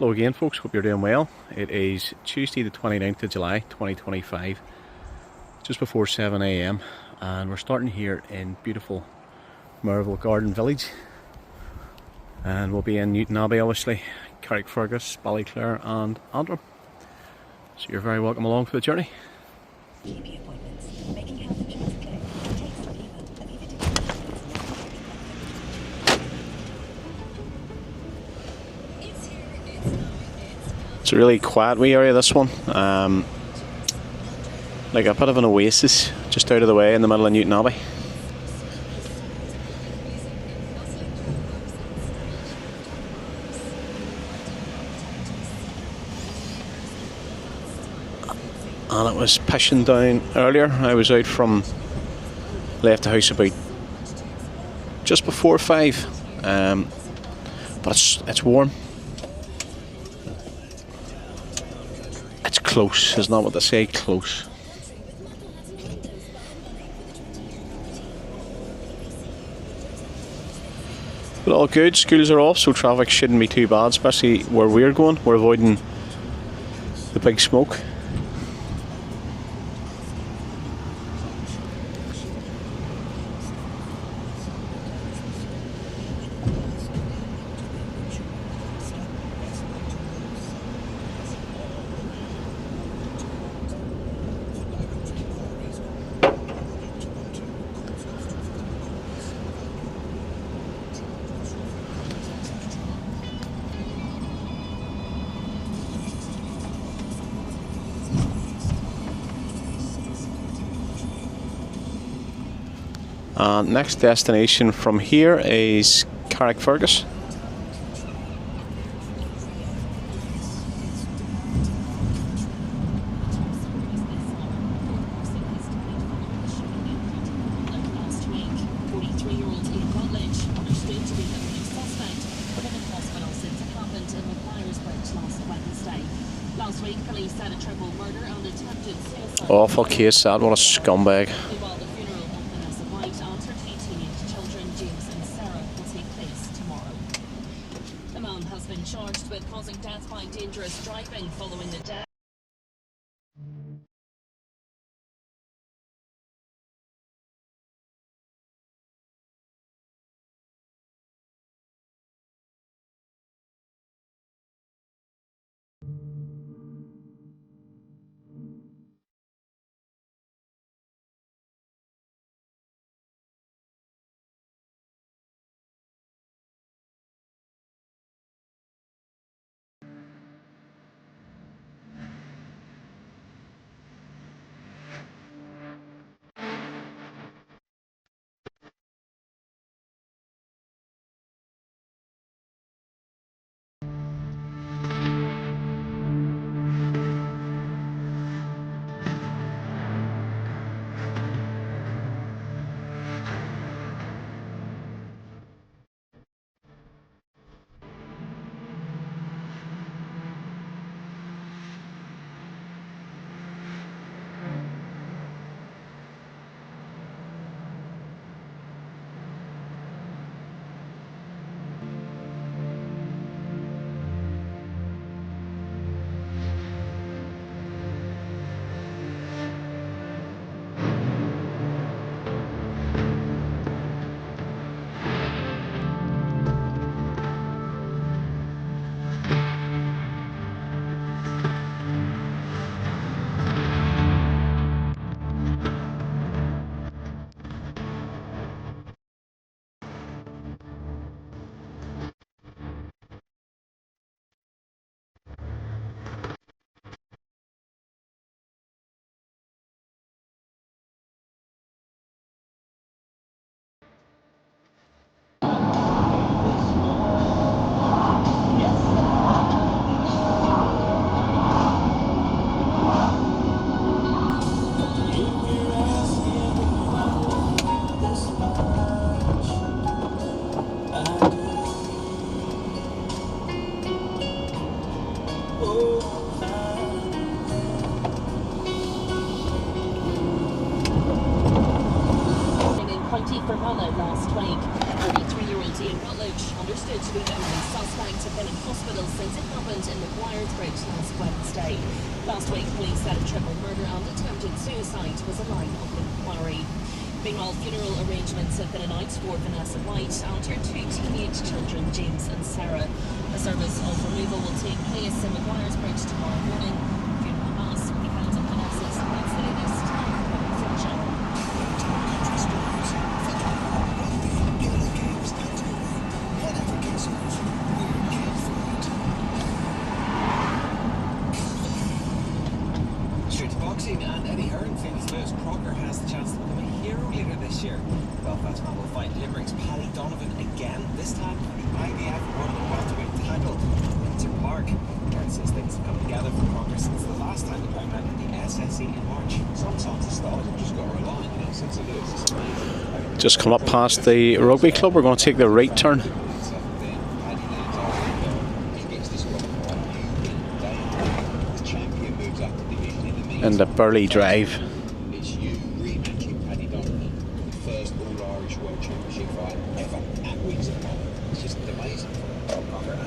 Hello again folks, hope you're doing well. It is Tuesday the 29th of July 2025, just before 7 AM, and we're starting here in beautiful Merville Garden Village, and we'll be in Newton Abbey obviously, Carrickfergus, Ballyclare and Antrim. So you're very welcome along for the journey. It's a really quiet wee area, this one. Like a bit of an oasis just out of the way in the middle of Newton Abbey. And it was pissing down earlier. I was out left the house about just before 5, but it's warm. It's close, isn't that what they say? Close. But all good, schools are off, so traffic shouldn't be too bad, especially where we're going. We're avoiding the big smoke. Next destination from here is Carrickfergus. Awful case that, what a scumbag. violence. It happened in Maguire's Bridge last Wednesday. Last week, police said a triple murder and attempted suicide was a line of inquiry. Meanwhile, funeral arrangements have been announced for Vanessa White and her 2 teenage children, James and Sarah. A service of removal will take place in Maguire's Bridge tomorrow morning. Funeral mass will be held at Vanessa's Wednesday this time from Channel. Boxing and Eddie Hearn famous Lewis Crocker has the chance to become a hero later this year. Belfast man will fight Limerick's Paddy Donovan again, this time for the IBF World Welterweight title at Windsor Park. Hearn says things have come together for Crocker since the last time the pair met at the SSE in March. Some songs have started and just got her along, since it is. It's amazing. Just come up past the rugby club, we're going to take the right turn. And the Burley Drive. It's you rematching Paddy Donovan, the first All-Irish World Championship fight ever at Windsor Park. It's just amazing.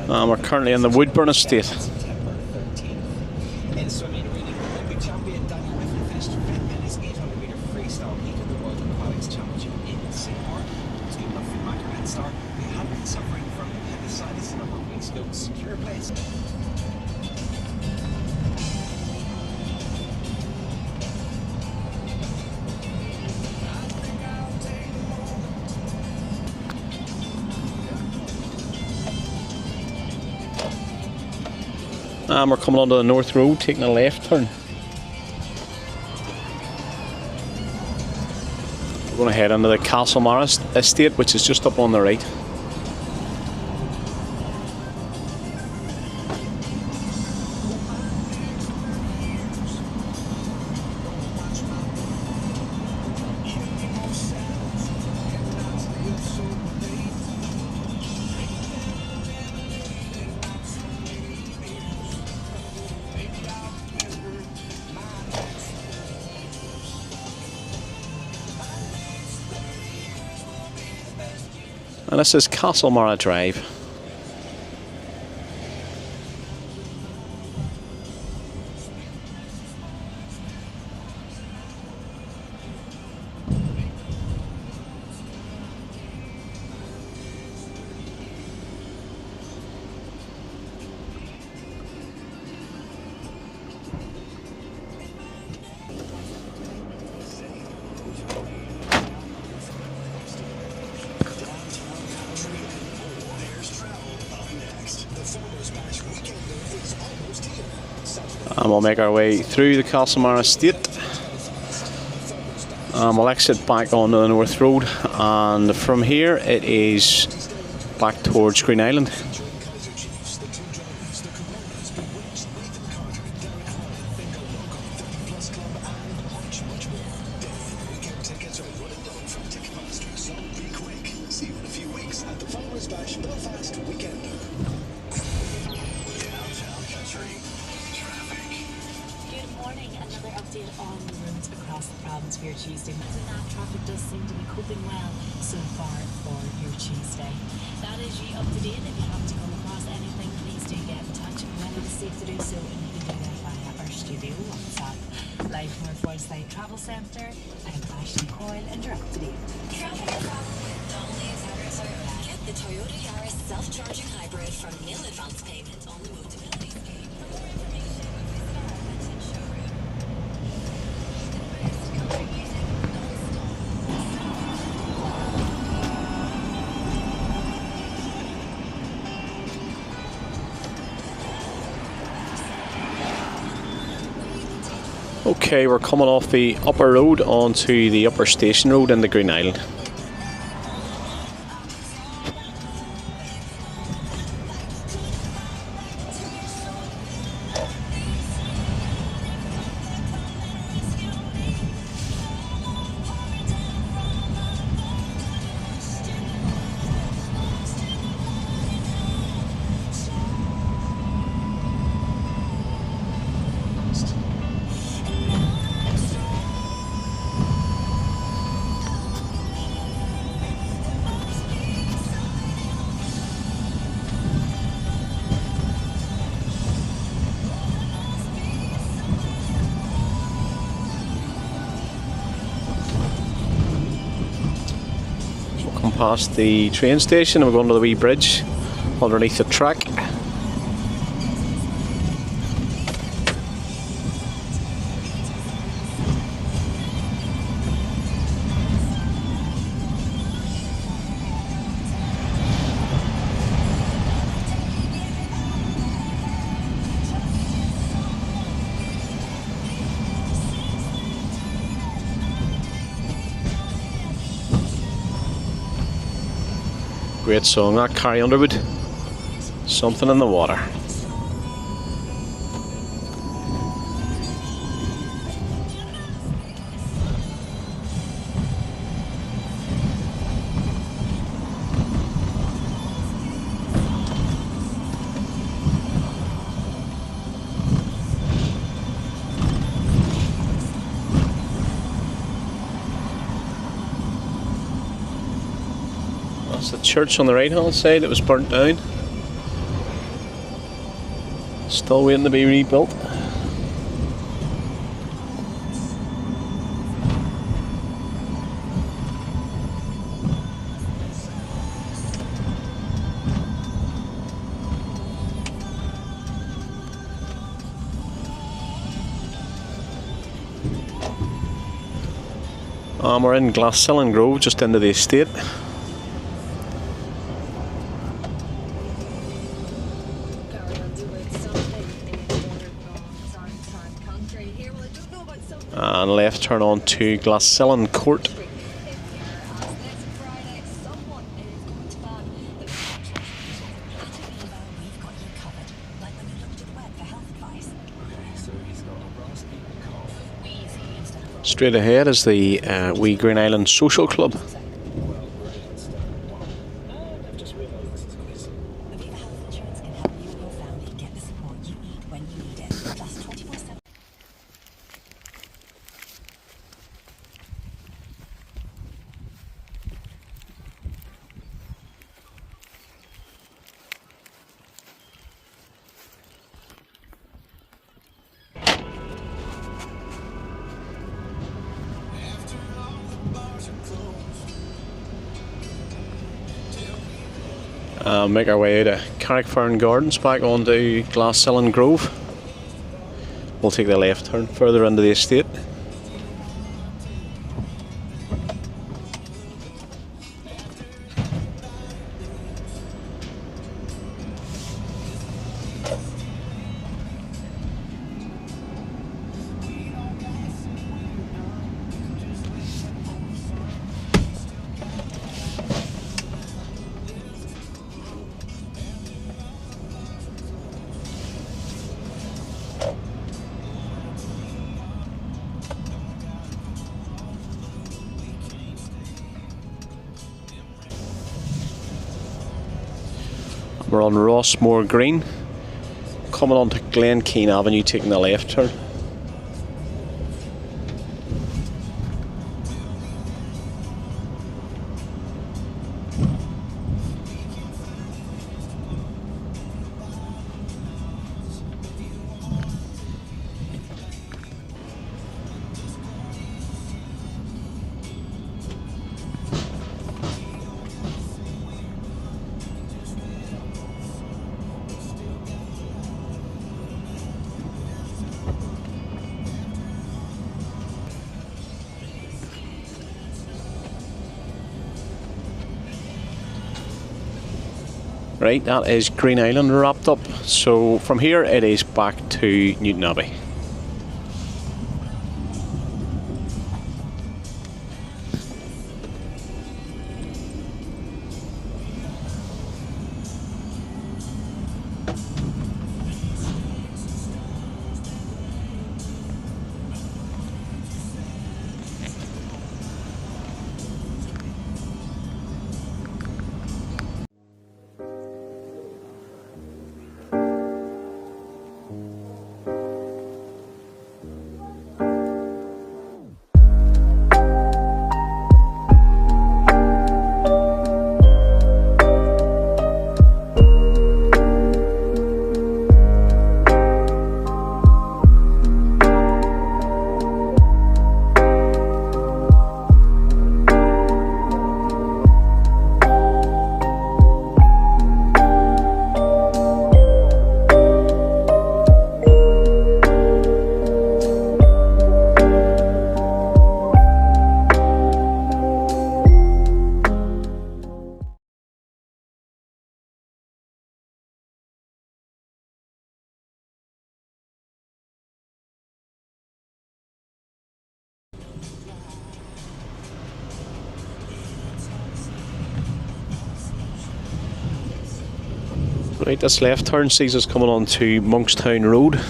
We're currently in the Woodburn estate. September 13th. In swimming, reigning Olympic champion Daniel Merville finished 5th in his 800-metre freestyle heat of the World Aquatics Championship in Singapore. It's good enough for Michael Red Star, who had been suffering from appendicitis a number of weeks ago, to secure a place. And we're coming onto the North Road, taking a left turn. We're going to head into the Castlemara estate, which is just up on the right. And this is Castlemara Drive. And we'll make our way through the Castlemara estate. We'll exit back onto the North Road, and from here it is back towards Greenisland. On the roads across the province for your Tuesday. That traffic does seem to be coping well so far for your Tuesday. That is you up to date. If you happen to come across anything, please do get in touch when it is safe to do so, and you can do that via our studio WhatsApp. Live from our Foresight Travel Centre, I'm Ashley Coyle, and you're up to date. Traffic and travel with Donnelly and Toyota. Get the Toyota Yaris self-charging hybrid from nil advance payment on the Motability scheme. For more information, visit our Edmonton showroom. Okay, we're coming off the upper road onto the upper station road in the Greenisland. past the train station and we're going to the wee bridge underneath the track. Great song that, Carrie Underwood. Something in the water. That's the church on the right hand side that was burnt down. Still waiting to be rebuilt. We're in Glassillan Grove, just into the estate. And left turn on to Glassillan Court. Straight ahead is the wee Greenisland Social Club. Make our way out of Carrickfergus Gardens back onto Glassillan Grove. We'll take the left turn further into the estate. We're on Rossmore Green, coming onto Glenkeen Avenue, taking the left turn. Right, that is Greenisland wrapped up. So from here it is back to Newton Abbey. Right, this left turn sees us coming on to Monkstown Road.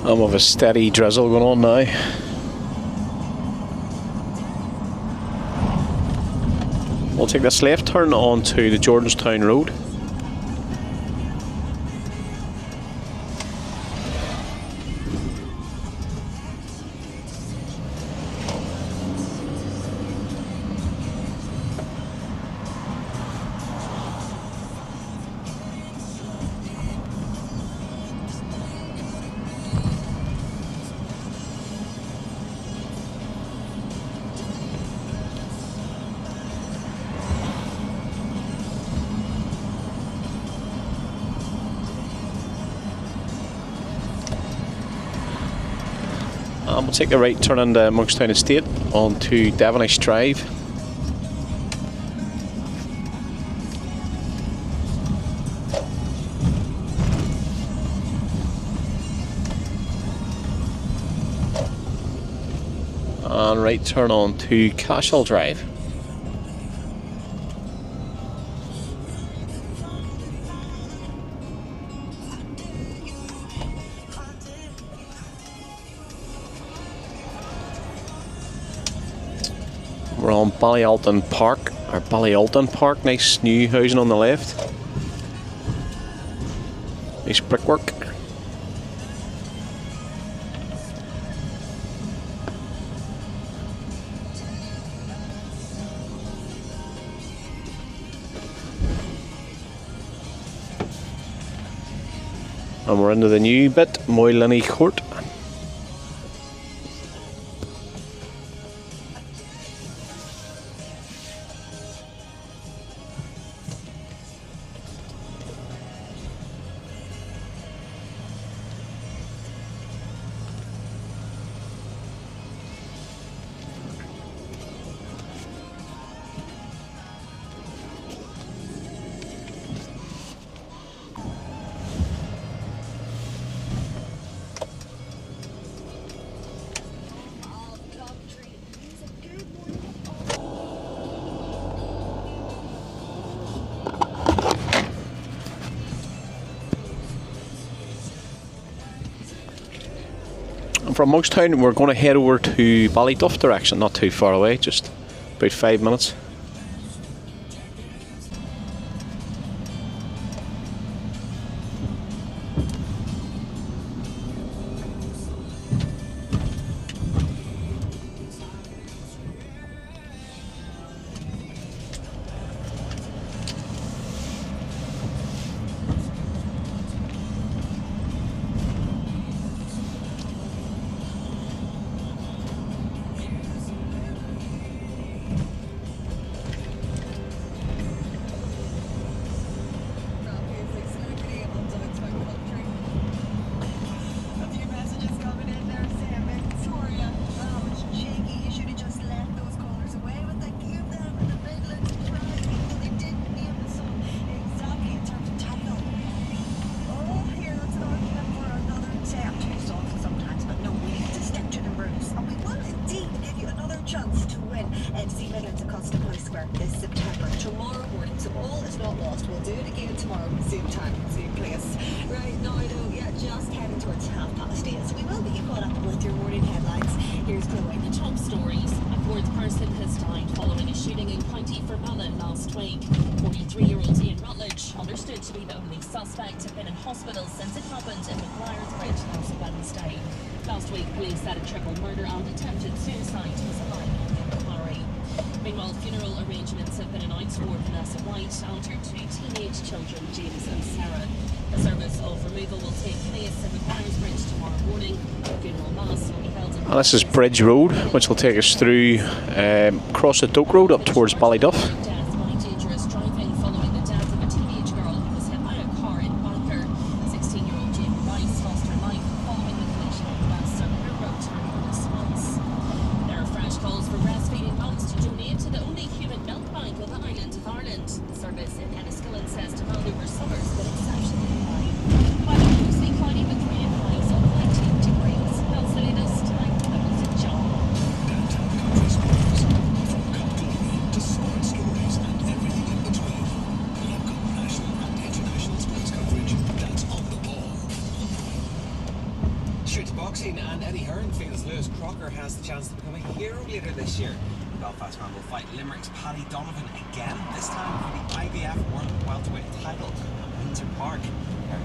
I'm of a steady drizzle going on now. We'll take this left turn onto the Jordanstown Road. And we'll take the right turn into Monkstown Estate onto Devonish Drive. And right turn on to Cashel Drive. We're on Ballyalton Park, or Ballyalton Park, nice new housing on the left. Nice brickwork. And we're into the new bit, Moylinny Court. From Monkstown we're going to head over to Ballyduff direction, not too far away, just about 5 minutes. Meanwhile, funeral arrangements have been announced for Vanessa White and her 2 teenage children, James and Sarah. A service of removal will take place in the Choirs Bridge tomorrow morning. The funeral mass will be held in... And this is Bridge Road, which will take us through across the Doak Road up towards Ballyduff. Death by dangerous driving following the death of a teenage girl who was hit by a car in Ballyclare. 16-year-old Jamie Rice lost her life following the collision on the West Circular Road earlier this month. There are fresh calls for breastfeeding mums to donate to the only human milk bank on the island of Ireland. The service in Enniskillen says demand over summers but exceptionally high. Weather mostly cloudy with rain and highs of 19 degrees. That's the latest. I'm Emily John. To sport stories and everything in between. We have got national and international sports coverage that's on the ball. Shoot to boxing, and Eddie Hearn feels Lewis Crocker has the chance to become a hero later this year. The Belfast man will fight Limerick's Paddy Donovan again, this time for the IBF World Welterweight title at Windsor Park.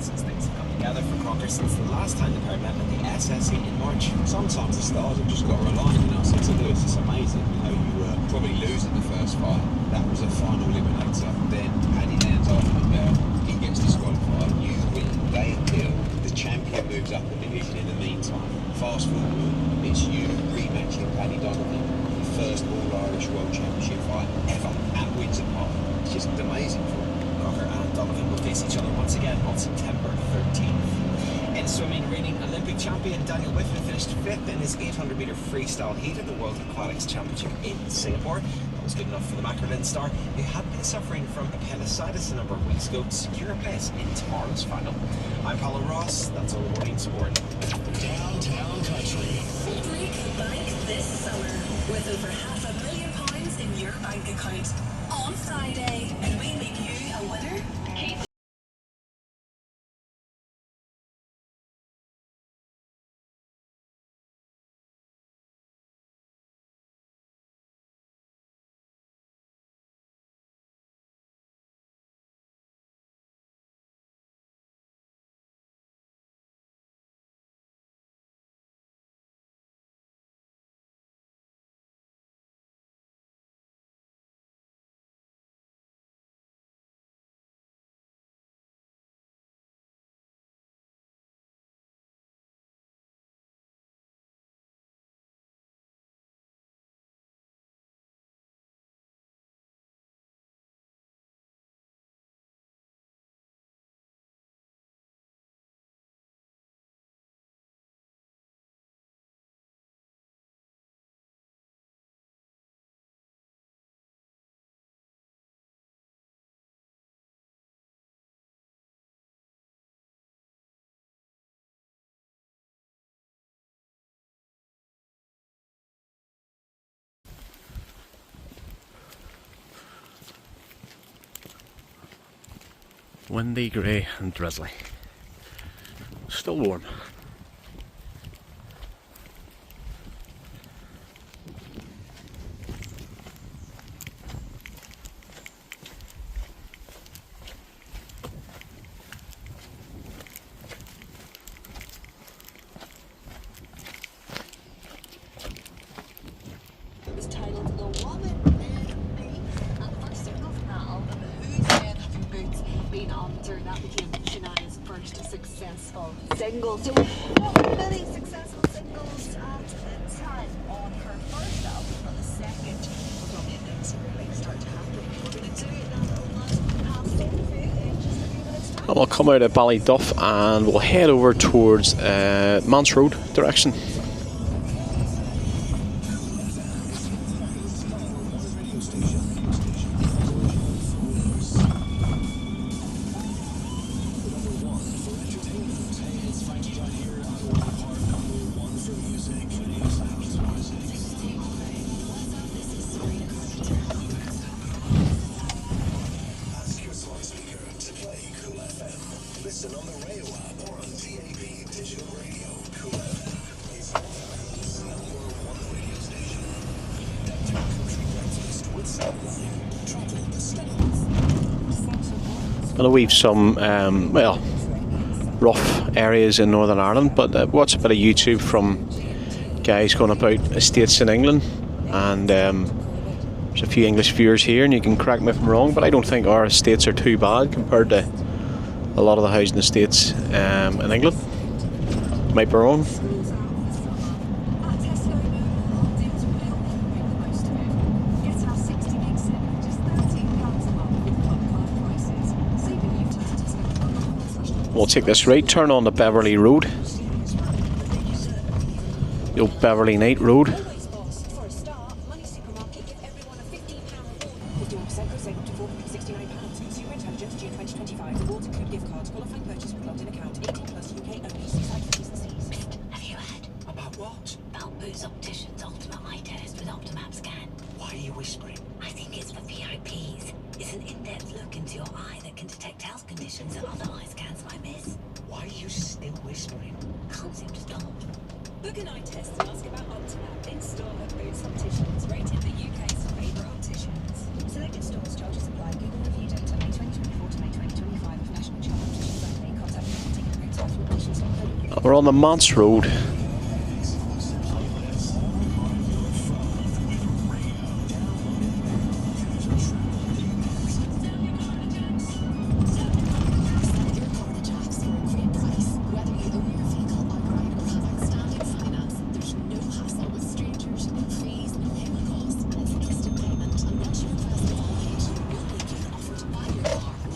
Since things have come together for Crocker since the last time the pair met at the SSE in March. Sometimes the stars have just got to rely on us. It's Lewis, it's amazing. You know, you probably lose in the first fight. That was a final eliminator. Then Paddy lands off the bell. He gets disqualified. You win. They appeal. The champion moves up a division in the meantime. Fast forward, it's you rematching Paddy Donovan. The first All-Irish World Championship fight ever at Windsor Park. It's just amazing for him. Crocker and Donovan will face each other once again on September 13th. In swimming, reigning Olympic champion Daniel Whiffen finished 5th in his 800-metre freestyle heat at the World Aquatics Championship in Singapore. That was good enough for the Mackerlin star, who had been suffering from appendicitis a number of weeks ago, to secure a place in tomorrow's final. I'm Paulo Ross, that's all the morning sport. Downtown Country. Break the bank this summer with over £500,000 in your bank account on Friday, and we make you a winner. Keep Windy, grey and drizzly. Still warm. It was titled The Woman in Me, and the first single from that album, Whose Men Have You Booked, been under. That became Shania's first successful single. So, not many successful singles at the time on her first album, but the second was probably things really start to happen. We're going to do that a lot past interview in just a few minutes' time. And we'll come out of Ballyduff and we'll head over towards Mans Road direction. Listen on the radio app or on DAB digital radio. Cool FM is #1 radio station. Downtown Country Breakfast with Satellite. Travel the States. I know we've some, well, rough areas in Northern Ireland, but watch a bit of YouTube from guys going about estates in England, and There's a few English viewers here, and you can correct me if I'm wrong, but I don't think our estates are too bad compared to a lot of the housing estates in England. Might be wrong. We'll take this right turn on the Beverley Road. The old Beverley Night Road. Book an eye test and ask about Optimap. In-store at Boots Opticians, rated the UK's favourite opticians. Selected stores, charges apply. Google review data, May 2024 to May 2025 of National Charge Opticians only. Contact Marketing and Boots after opticians. We're on the Mance Road.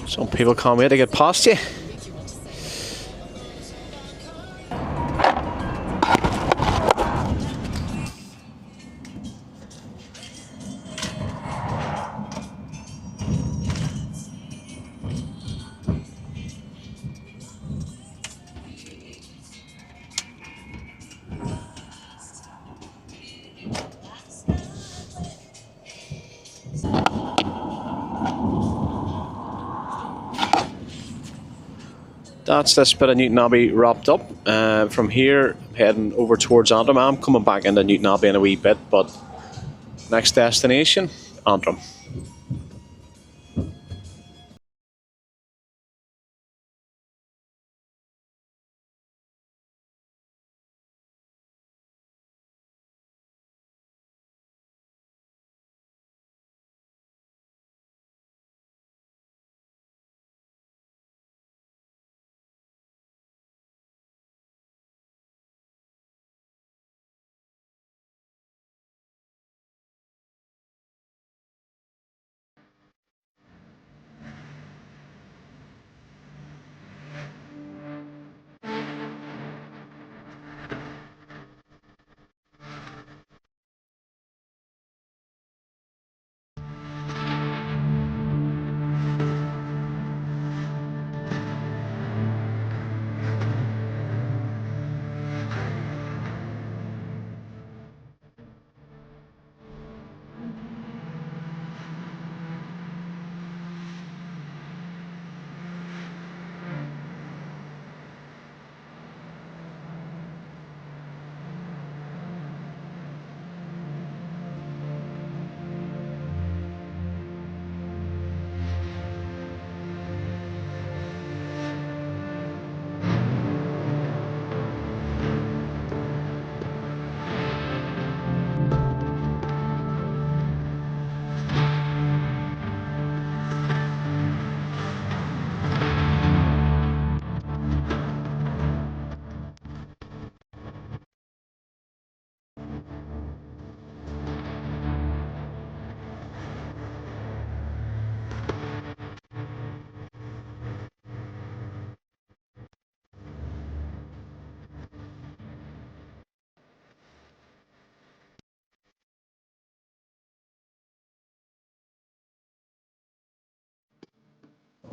Some people can't wait to get past you. That's this bit of Newton Abbey wrapped up. From here, I'm heading over towards Antrim. I'm coming back into Newton Abbey in a wee bit, but next destination, Antrim.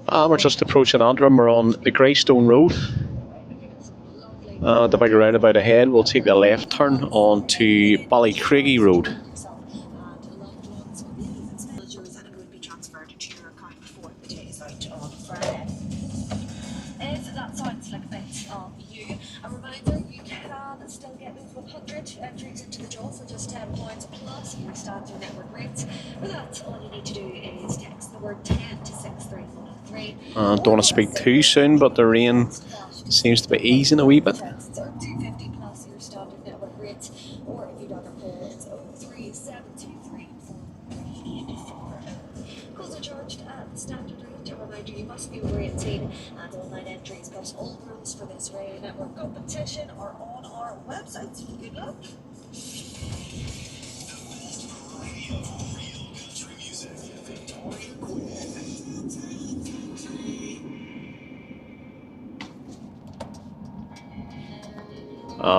We're just approaching Antrim. We're on the Greystone Road. The big roundabout ahead, we'll take the left turn onto Ballyclare Road. would be transferred to your account before the day is out on Friday. If that sounds like a bit of you, a reminder you can still get those 100 entries into the draw for just £10 plus your standard network rates. For that, all you need to do is text the word 10 to 63103. Don't want to speak too soon, but the rain seems to be easing a wee bit. £250 plus your standard network rate, or if you'd rather call, it's 03723. Calls are charged at the standard rate. A reminder, you must be over 18 and online entries plus all rules for this radio network competition are on our website. Good luck. Radio, real country music. Victoria Quinn.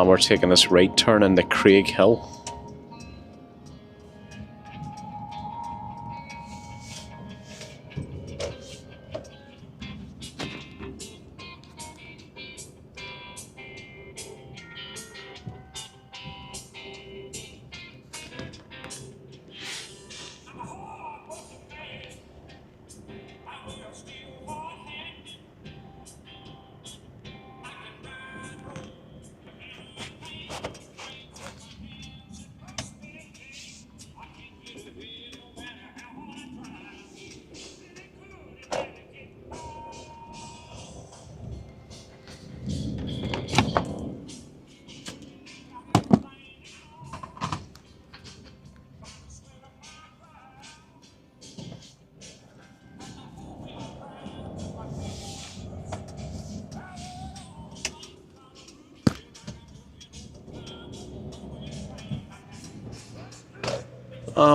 We're taking this right turn into Craig Hill.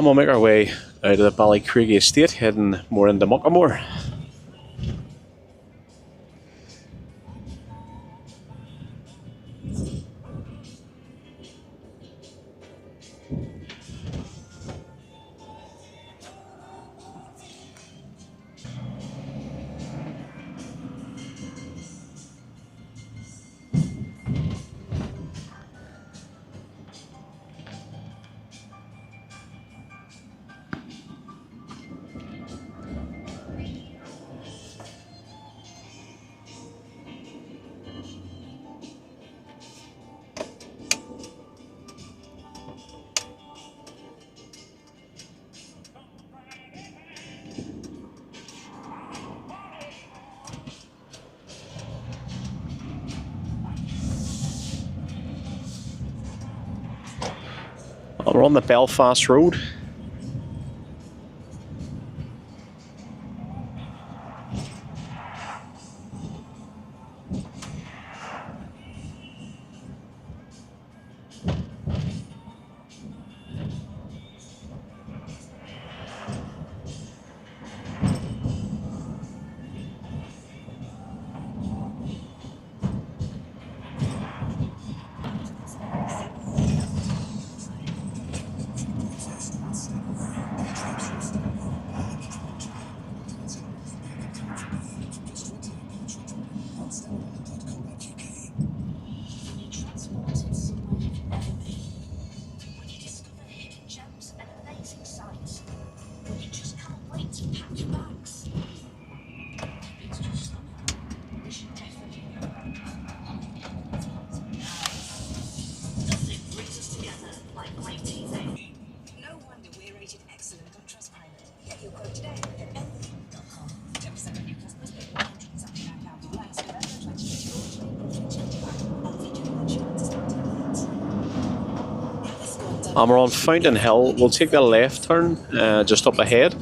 We'll make our way out of the Ballyclare estate, heading more into Muckamore. We're on the Belfast Road. We're on Fountain Hill. We'll take the left turn just up ahead.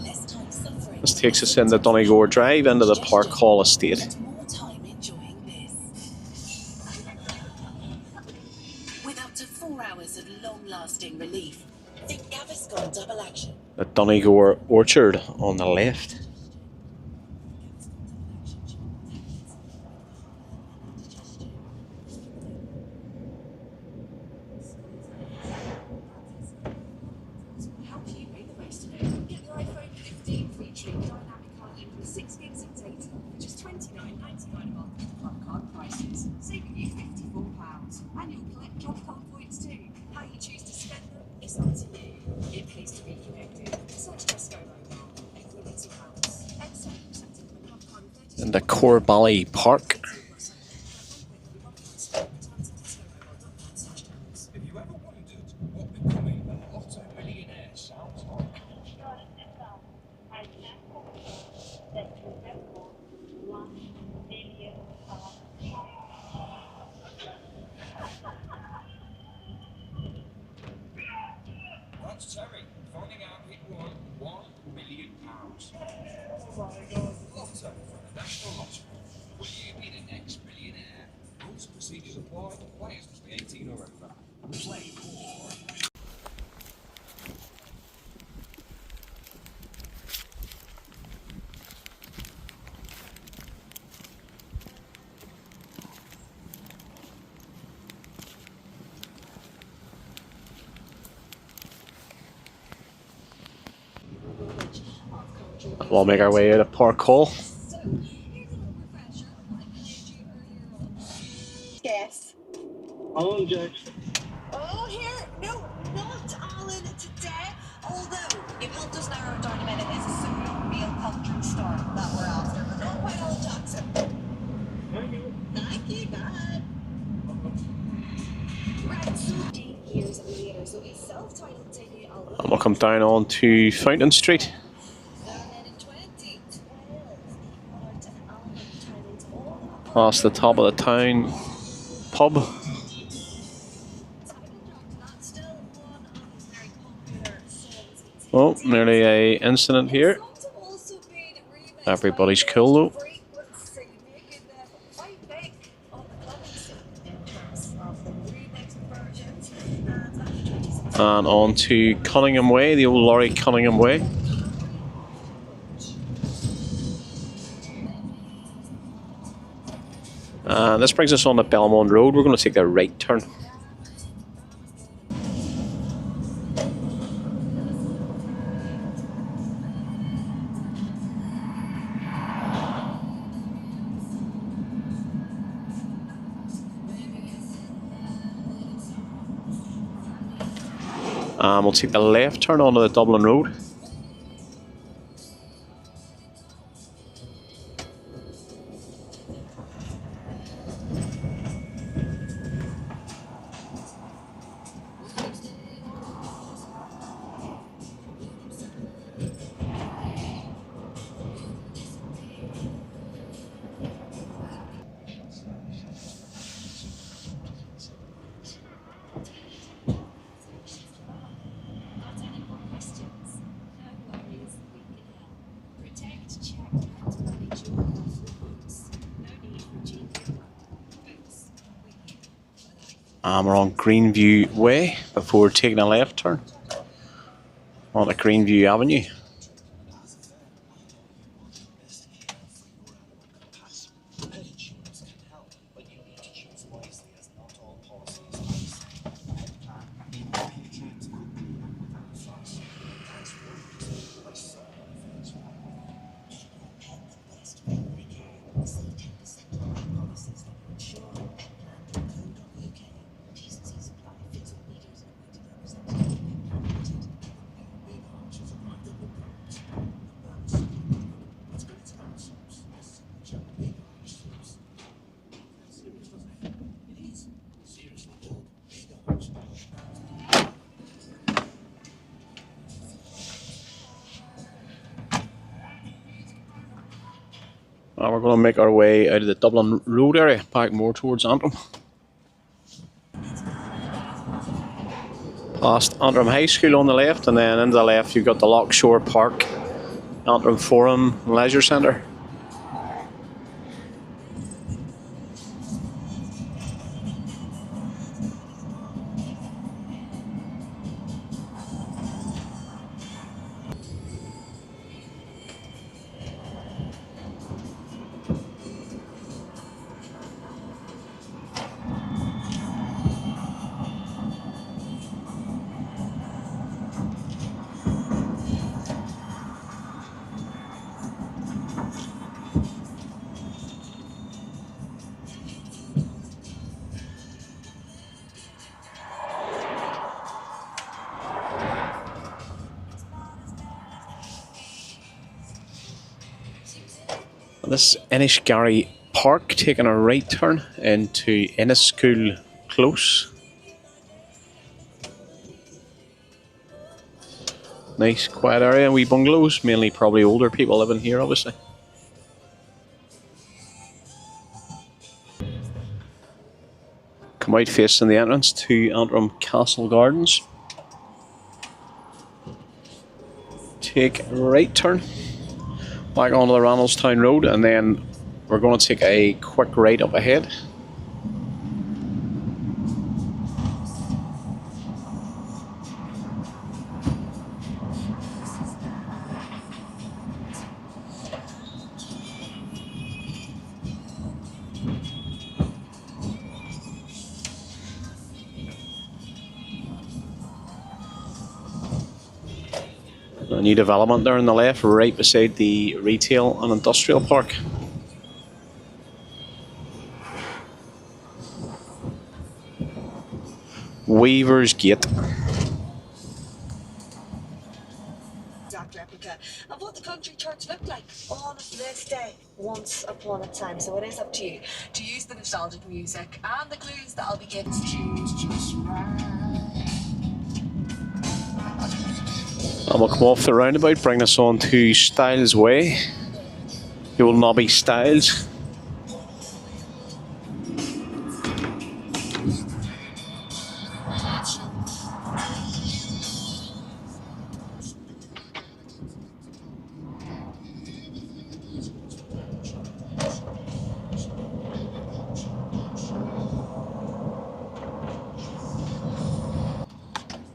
This takes us into Donegal Drive into the Park Hall estate. With up to 4 hours of long-lasting relief, think Gaviscon double action. The Donegal Orchard on the left. And the Core Bally Park. If you ever wondered what becoming an lotto millionaire sounds like, that's Terry finding out he won million. Lotto for the National Lottery. Will you be the next millionaire? Rules and procedures apply. Players must be 18 or over. Play more. We'll make our way out of Park Hall. Yes. Alan Jackson. Oh, here? No, not Alan today. Although, you've helped us narrow it down a minute. It's a super real country star that we're after, but not quite Alan Jackson. Thank you, God. Right, so 10 years later, so a self-titled debut album. And we'll come down on to Fountain Street. Past the top of the town pub. Oh, nearly a incident here. Everybody's cool though. And on to Cunningham Way, the old Laurie Cunningham Way. This brings us on to Belmont Road. We're going to take a right turn. We'll take the left turn onto the Dublin Road. We're on Greenview Way before taking a left turn onto Greenview Avenue. We're going to make our way out of the Dublin Road area, back more towards Antrim. Past Antrim High School on the left, and then into the left you've got the Lockshore Park, Antrim Forum Leisure Centre. This Innisgarry Park, taking a right turn into Innischool Close. Nice quiet area, wee bungalows, mainly probably older people living here obviously. Come out facing the entrance to Antrim Castle Gardens. take a right turn back onto the Randallstown Road, and then we're going to take a quick right up ahead. A new development there on the left, right beside the retail and industrial park. Weaver's Gate. Exact replica of what the country church looked like on this day once upon a time. So it is up to you to use the nostalgic music and the clues that I'll be giving. And we'll come off the roundabout, bring us on to Styles Way. The old Nobby Styles.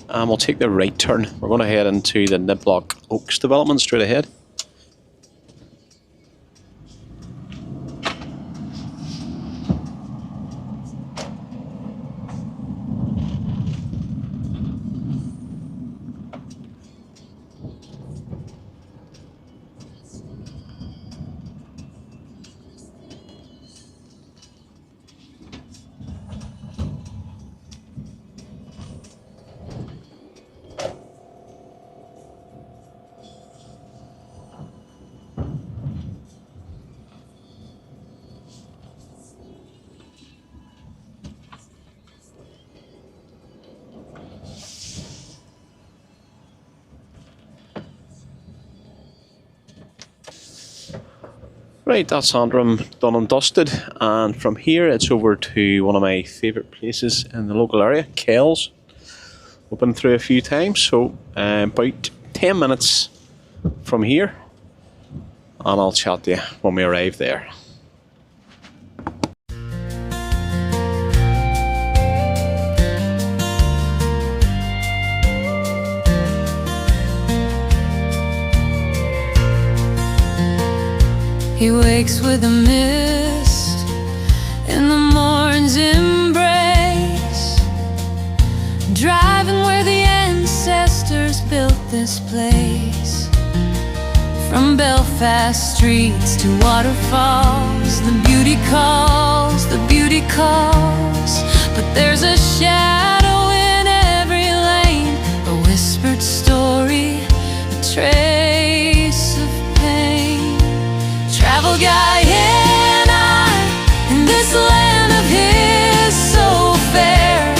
And we'll take the right turn. We're going to head into the Niblock Oaks development straight ahead. Right, that's Antrim done and dusted, and from here it's over to one of my favourite places in the local area, Kells. We've been through a few times, so about 10 minutes from here, and I'll chat to you when we arrive there. He wakes with a mist in the morn's embrace, driving where the ancestors built this place. From Belfast streets to waterfalls, the beauty calls, the beauty calls. But there's a shadow in every lane, a whispered story, a trace of pain. Travel guy and I, in this land of his so fair,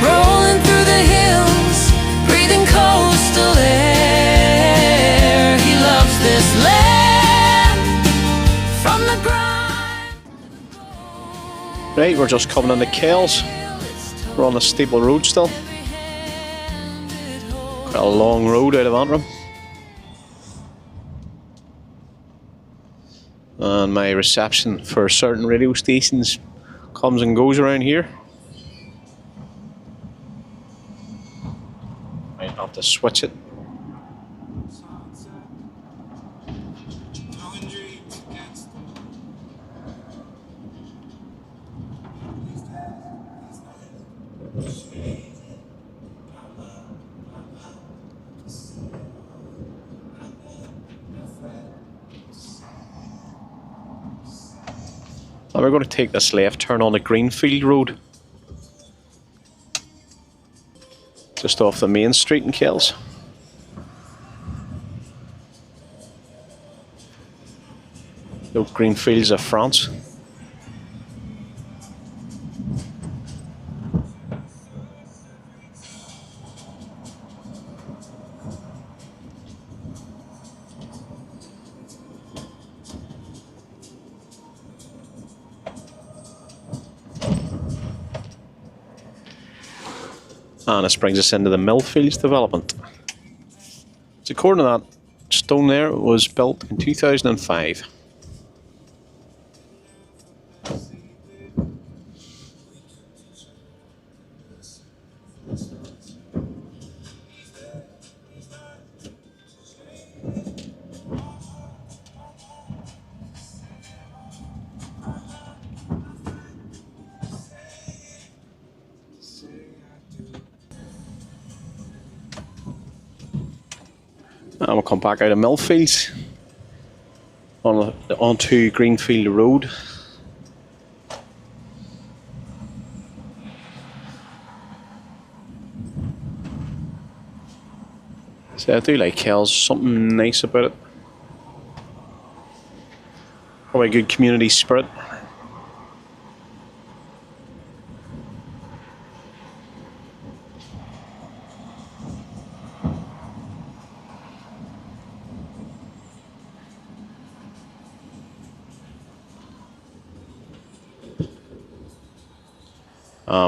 rolling through the hills, breathing coastal air. He loves this land from the grind. Right, we're just coming into Kells. We're on a steeple road still. Quite a long road out of Antrim. And my reception for certain radio stations comes and goes around here. Might have to switch it. Now we're going to take this left turn on the Greenfield Road, just off the main street in Kells. The old Greenfields of France. And this brings us into the Millfields development, So according to that stone there, it was built in 2005. And we'll come back out of Millfields onto Greenfield Road. So I do like Kells, something nice about it. Probably a good community spirit.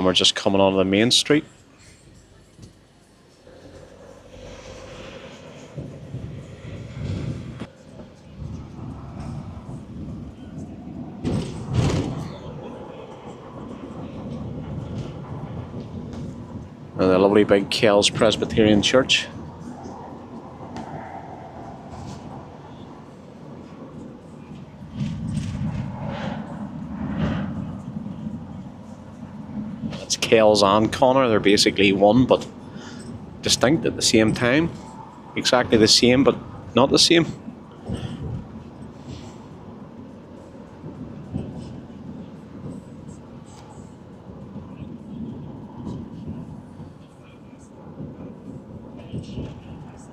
We're just coming onto the main street. And the lovely big Kells Presbyterian Church. It's Kells and Connor, they're basically one but distinct at the same time. Exactly the same but not the same.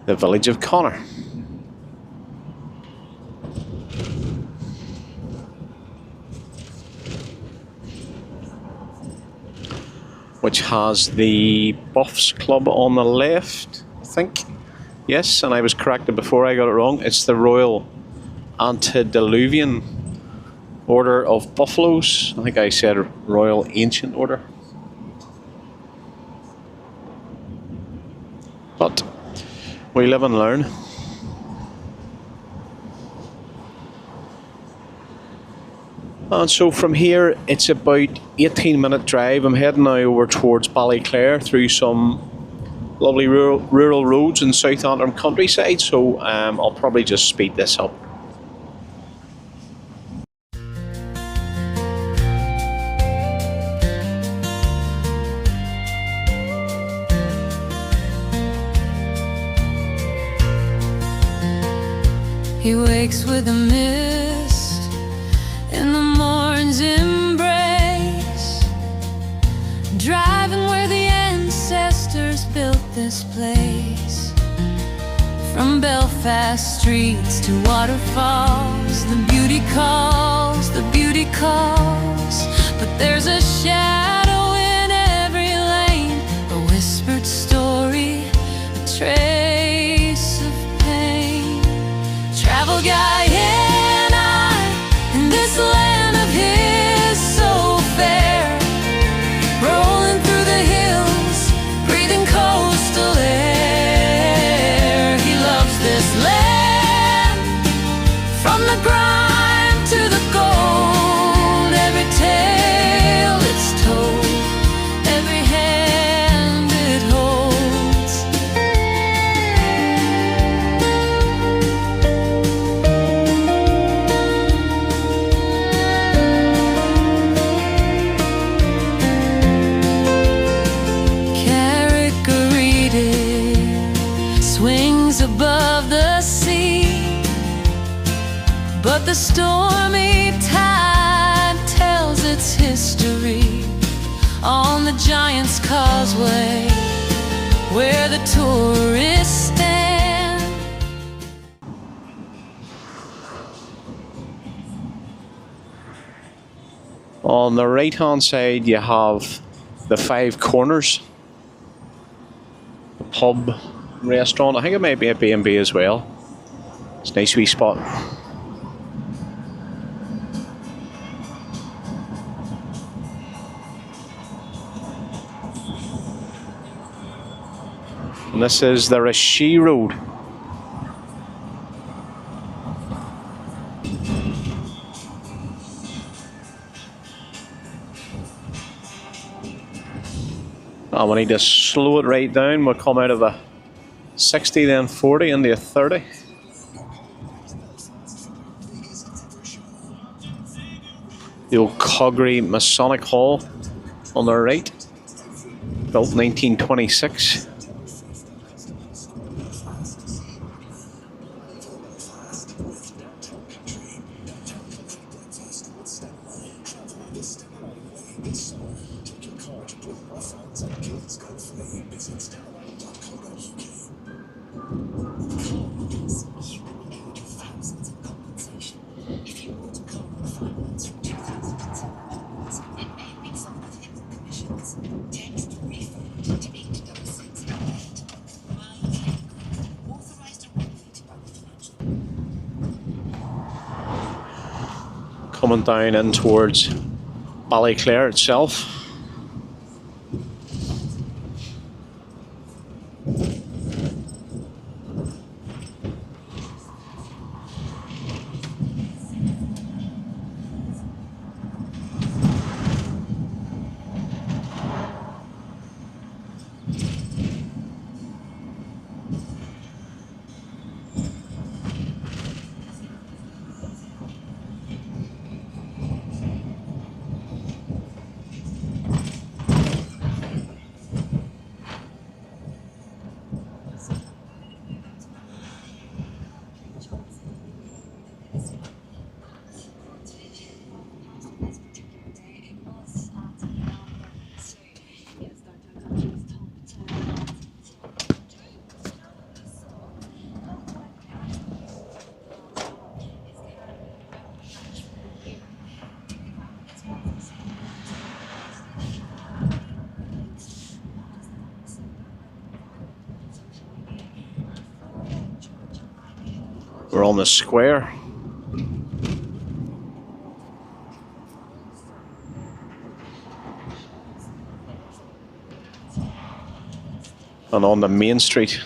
The village of Connor. Which has the Buffs Club on the left, I think. Yes, and I was corrected before I got it wrong. It's the Royal Antediluvian Order of Buffaloes. I think I said Royal Ancient Order. But we live and learn. And so from here it's about 18-minute drive. I'm heading now over towards Ballyclare through some lovely rural roads in South Antrim countryside, so I'll probably just speed this up. He wakes with a mist in the morn's embrace, driving where the ancestors built this place. From Belfast streets to waterfalls, the beauty calls, the beauty calls. But there's a shadow in every lane, a whispered story, a trace of pain. Travel guy and I, in this land of his so fair, rolling through the hills, breathing coastal air. He loves this land, from the grime to the gold. Every tale it's told, every hand it holds. Carrickfergus swings above the sea, but the stormy tide tells its history on the Giant's Causeway, where the tourists stand. On the right hand side you have the Five Corners, the pub, restaurant. I think it might be a B&B as well. It's a nice wee spot. And this is the Rishi Road. We need to slow it right down. We'll come out of a 60, then 40 into a 30. The old Coggery Masonic Hall on the right, built 1926. Coming down in towards Ballyclare itself. We're on the square. And on the main street.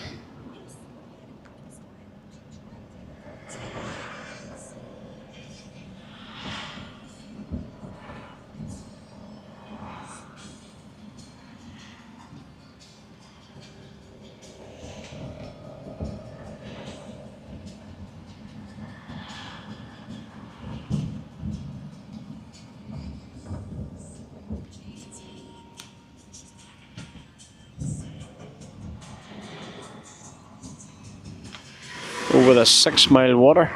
Over the 6 Mile Water.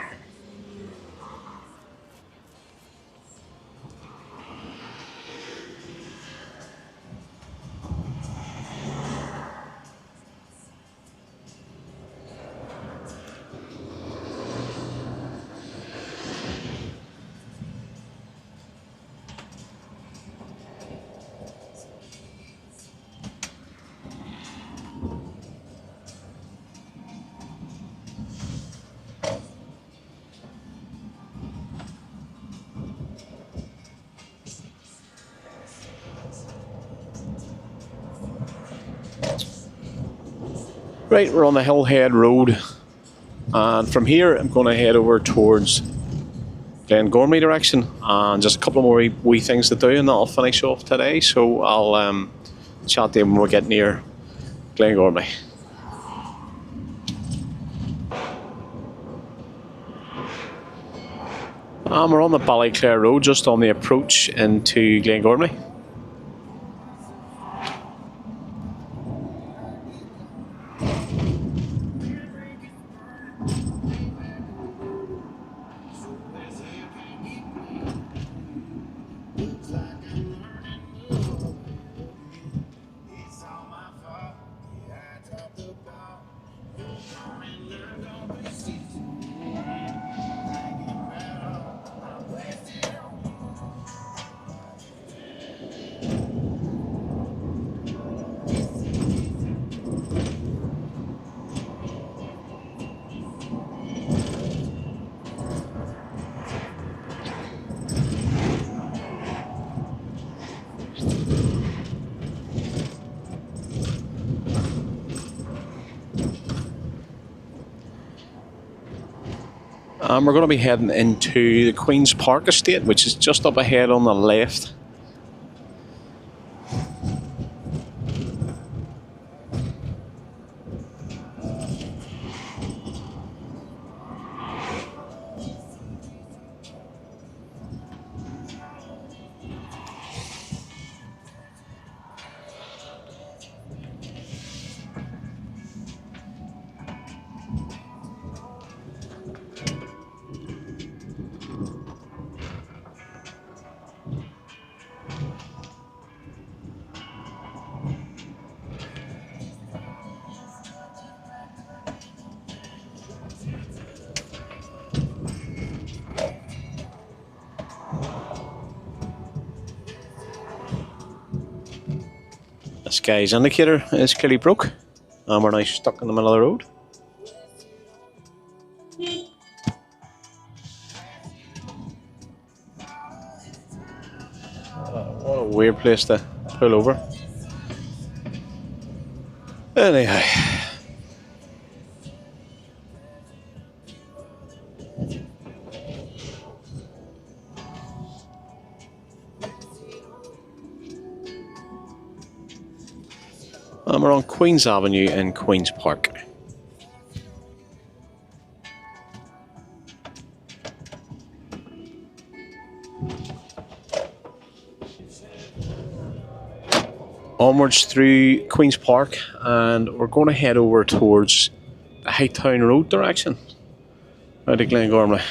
Right, we're on the Hillhead Road, and from here I'm going to head over towards Glengormley direction, and just a couple more wee things to do, and that'll finish off today. So I'll chat to you when we get near Glengormley. We're on the Ballyclare Road, just on the approach into Glengormley. We're going to be heading into the Queen's Park Estate, which is just up ahead on the left. guy's indicator is clearly broke, and we're now stuck in the middle of the road. What a weird place to pull over. Anyhow. And we're on Queen's Avenue in Queen's Park. Onwards through Queen's Park, and we're going to head over towards the Hightown Road direction out of Glengormley.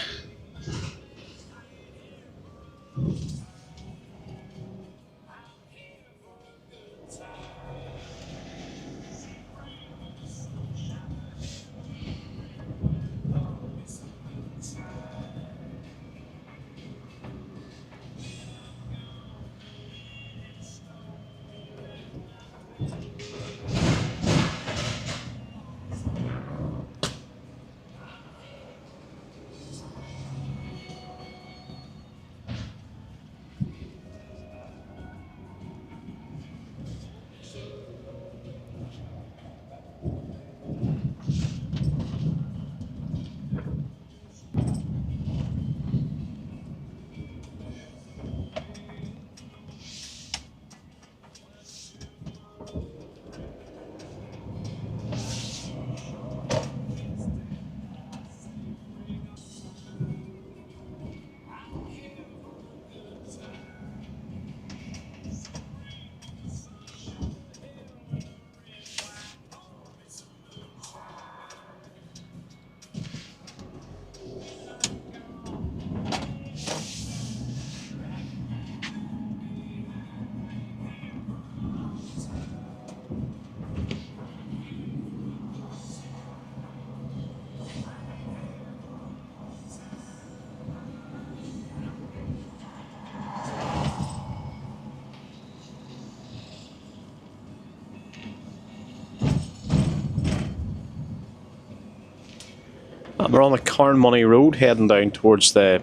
And we're on the Carnmoney Road heading down towards the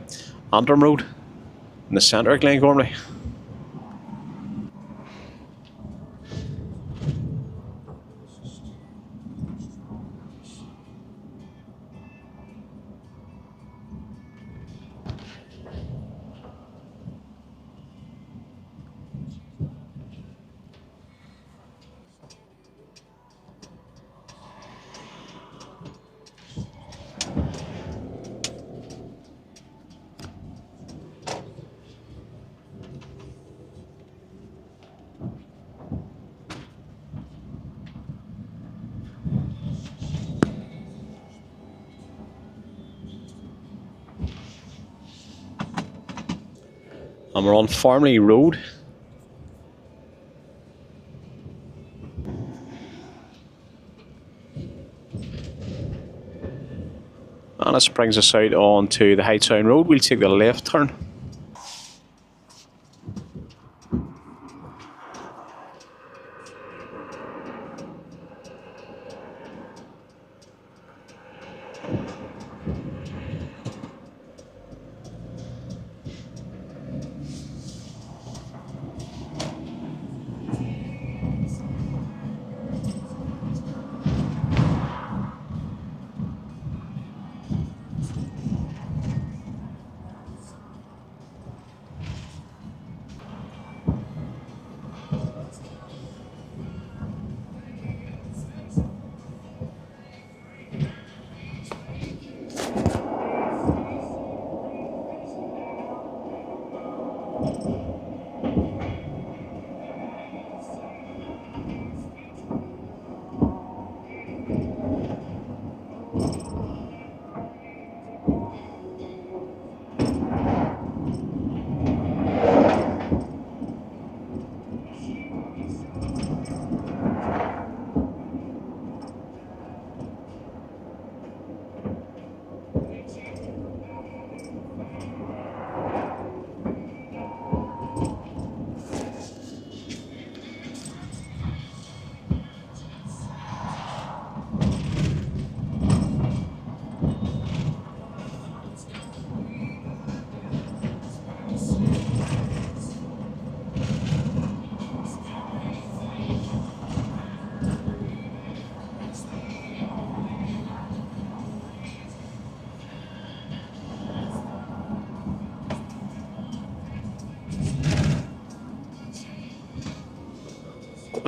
Antrim Road in the centre of Glengormley. And we're on Farmley Road. And this brings us out onto the Hightown Road. We'll take the left turn.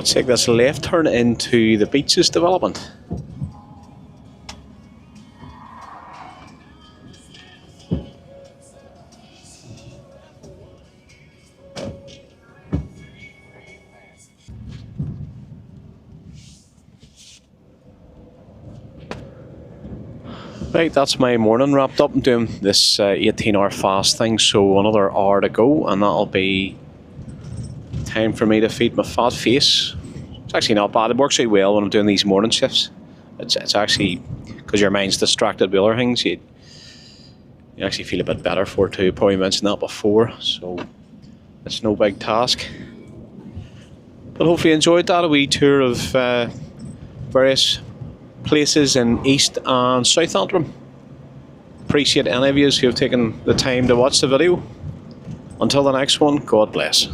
Let's take this left turn into the Beaches development. Right, that's my morning wrapped up. I'm doing this 18-hour fast thing, so another hour to go, and that'll be time for me to feed my fat face. It's actually not bad. It works out well when I'm doing these morning shifts. It's actually, because your mind's distracted by other things, you actually feel a bit better for it too. Probably mentioned that before, so it's no big task. But hopefully you enjoyed that, a wee tour of various places in East and South Antrim. Appreciate any of you who have taken the time to watch the video. Until the next one, God bless.